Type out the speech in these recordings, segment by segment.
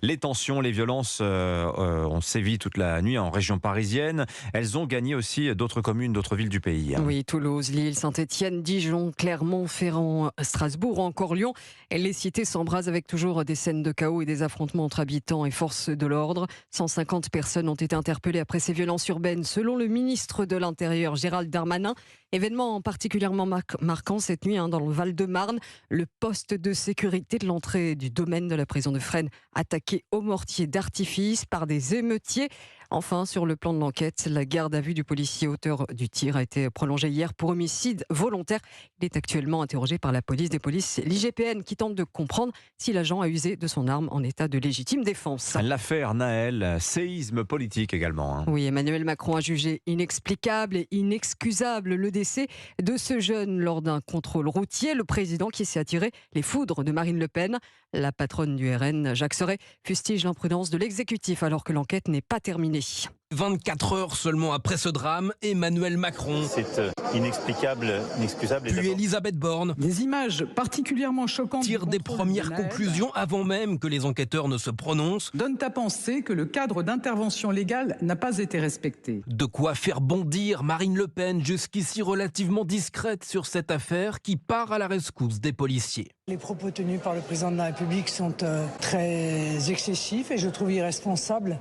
Les tensions, les violences ont sévi toute la nuit en région parisienne. Elles ont gagné aussi d'autres communes, d'autres villes du pays. Oui, Toulouse, Lille, Saint-Étienne, Dijon, Clermont-Ferrand, Strasbourg ou encore Lyon. Les cités s'embrasent avec toujours des scènes de chaos et des affrontements entre habitants et forces de l'ordre. 150 personnes ont été interpellées après ces violences urbaines, selon le ministre de l'Intérieur, Gérald Darmanin. Événement particulièrement marquant cette nuit dans le Val-de-Marne. Le poste de sécurité de l'entrée du domaine de la prison de Fresnes attaqué au mortier d'artifice par des émeutiers. Enfin, sur le plan de l'enquête, la garde à vue du policier auteur du tir a été prolongée hier pour homicide volontaire. Il est actuellement interrogé par la police des polices, l'IGPN, qui tente de comprendre si l'agent a usé de son arme en état de légitime défense. L'affaire Naël, séisme politique également. Oui, Emmanuel Macron a jugé inexplicable et inexcusable le décès de ce jeune lors d'un contrôle routier. Le président qui s'est attiré les foudres de Marine Le Pen. La patronne du RN, Jacques Serret, fustige l'imprudence de l'exécutif alors que l'enquête n'est pas terminée. 24 heures seulement après ce drame, Emmanuel Macron. C'est inexplicable, inexcusable. Puis Elisabeth Borne. Des images particulièrement choquantes Tire des premières conclusions avant même que les enquêteurs ne se prononcent. Donnent à penser que le cadre d'intervention légale n'a pas été respecté. De quoi faire bondir Marine Le Pen, jusqu'ici relativement discrète sur cette affaire, qui part à la rescousse des policiers. Les propos tenus par le président de la République sont très excessifs et je trouve irresponsables.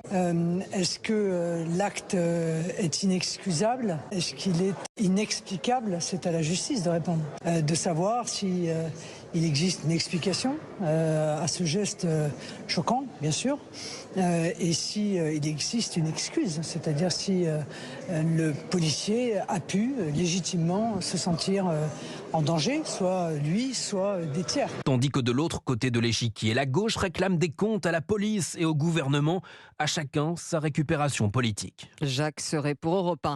Est-ce que l'acte est inexcusable? Est-ce qu'il est inexplicable? C'est à la justice de répondre. De savoir si il existe une explication à ce geste choquant, bien sûr, et si il existe une excuse, c'est-à-dire si le policier a pu légitimement se sentir en danger, soit lui, soit des tiers. Tandis que de l'autre côté de l'échiquier, la gauche réclame des comptes à la police et au gouvernement, à chacun sa récupération politique. Jacques Serret pour Europe 1.